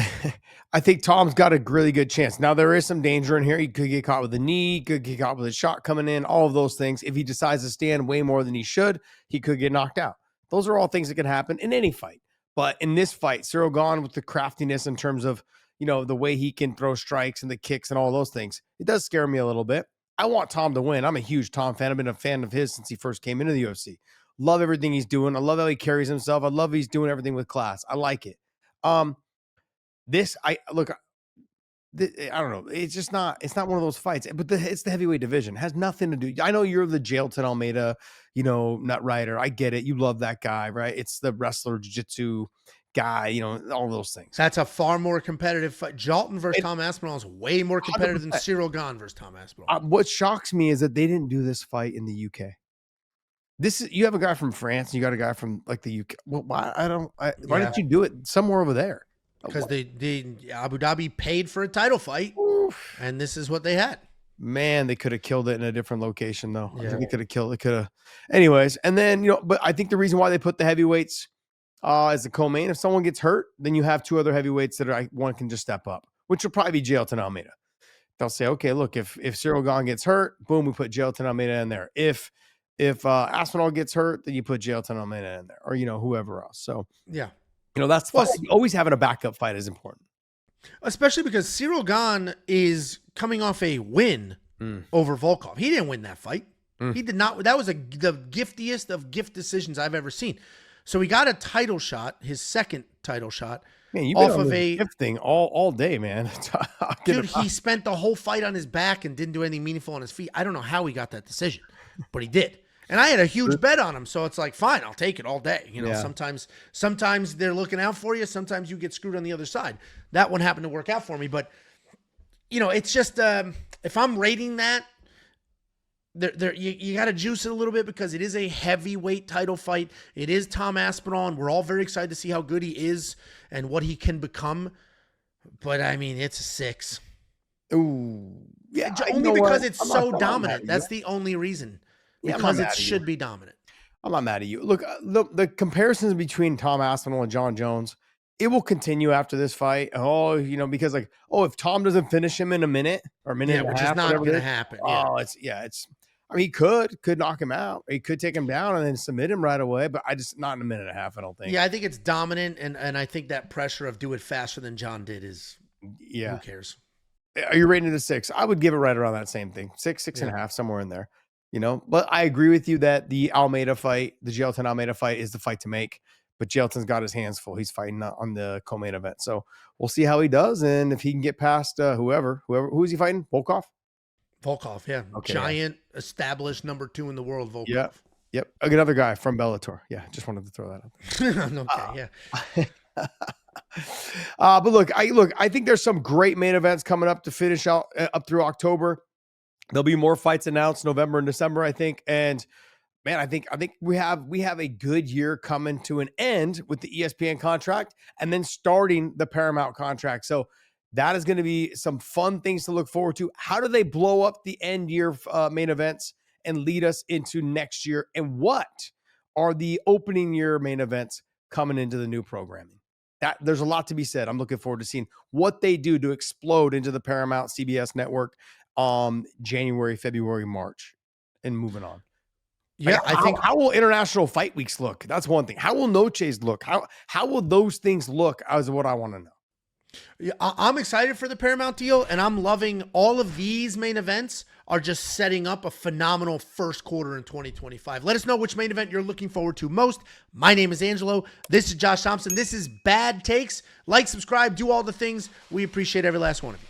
Tom's got a really good chance. Now, there is some danger in here. He could get caught with a knee, could get caught with a shot coming in, all of those things. If he decides to stand way more than he should, he could get knocked out. Those are all things that can happen in any fight. But in this fight, Cyril Gane with the craftiness in terms of, the way he can throw strikes and the kicks and all those things, it does scare me a little bit. I want Tom to win. I'm a huge Tom fan. I've been a fan of his since he first came into the UFC. Love everything he's doing. I love how he carries himself. I love he's doing everything with class. I like it. I don't know. It's not one of those fights, but it's the heavyweight division. It has nothing to do. I know you're the Jalton Almeida, nut rider. I get it. You love that guy, right? It's the wrestler, jiu-jitsu guy, all those things. That's a far more competitive fight. Jalton versus Tom Aspinall is way more competitive 100%. Than Cyril Gane versus Tom Aspinall. What shocks me is that they didn't do this fight in the UK. You have a guy from France, and you got a guy from like the UK. Well, why didn't you do it somewhere over there? Because they Abu Dhabi paid for a title fight, and this is what they had. Man, they could have killed it in a different location, though. Yeah. I think they could have killed it. Anyways, and then but I think the reason why they put the heavyweights as the co-main, if someone gets hurt, then you have two other heavyweights that one can just step up, which will probably be Jalton Almeida. They'll say, okay, look, if Cyril Gane gets hurt, boom, we put Jalton Almeida in there. If Aspinall gets hurt, then you put Jalton Almeida in there, or whoever else. So yeah. That's plus always having a backup fight is important. Especially because Cyril Gane is coming off a win over Volkov. He didn't win that fight. He did not. That was the giftiest of gift decisions I've ever seen. So he got a title shot, his second title shot. Man, you've been off of a gift thing all day, man. Dude, he spent the whole fight on his back and didn't do anything meaningful on his feet. I don't know how he got that decision, but he did. And I had a huge bet on him, so it's like, fine, I'll take it all day. Sometimes they're looking out for you. Sometimes you get screwed on the other side. That one happened to work out for me. But, it's just, if I'm rating that, you got to juice it a little bit because it is a heavyweight title fight. It is Tom Aspinall, and we're all very excited to see how good he is and what he can become. But, I mean, it's a 6. Ooh. Yeah, only because it's so dominant. That's the only reason. Because it should be dominant. I'm not mad at you. Look, the comparisons between Tom Aspinall and John Jones, it will continue after this fight. Because if Tom doesn't finish him in a minute or minute and a half, which is not going to happen. Yeah. He could knock him out. He could take him down and then submit him right away, but not in a minute and a half, I don't think. Yeah, I think it's dominant, and I think that pressure of do it faster than John did is, who cares? Are you rating it a 6? I would give it right around that same thing. 6 and a half, somewhere in there. But I agree with you that the Jalton Almeida fight is the fight to make, but Jalton's got his hands full. He's fighting on the co-main event. So we'll see how he does. And if he can get past who is he fighting? Volkov? Volkov, yeah. Okay, giant, established number 2 in the world, Volkov. Yep. Another guy from Bellator. Yeah, just wanted to throw that out there. Okay, yeah. But look, I think there's some great main events coming up to finish out up through October. There'll be more fights announced November and December, I think. And man, I think we have a good year coming to an end with the ESPN contract and then starting the Paramount contract. So that is going to be some fun things to look forward to. How do they blow up the end year main events and lead us into next year? And what are the opening year main events coming into the new programming? There's a lot to be said. I'm looking forward to seeing what they do to explode into the Paramount CBS network. January, February, March, and moving on. Yeah, I think how will international fight weeks look? That's one thing. How will Noches look? How will those things look? Is what I want to know. Yeah, I'm excited for the Paramount deal, and I'm loving all of these main events are just setting up a phenomenal first quarter in 2025. Let us know which main event you're looking forward to most. My name is Angelo. This is Josh Thompson. This is Bad Takes. Like, subscribe, do all the things. We appreciate every last one of you.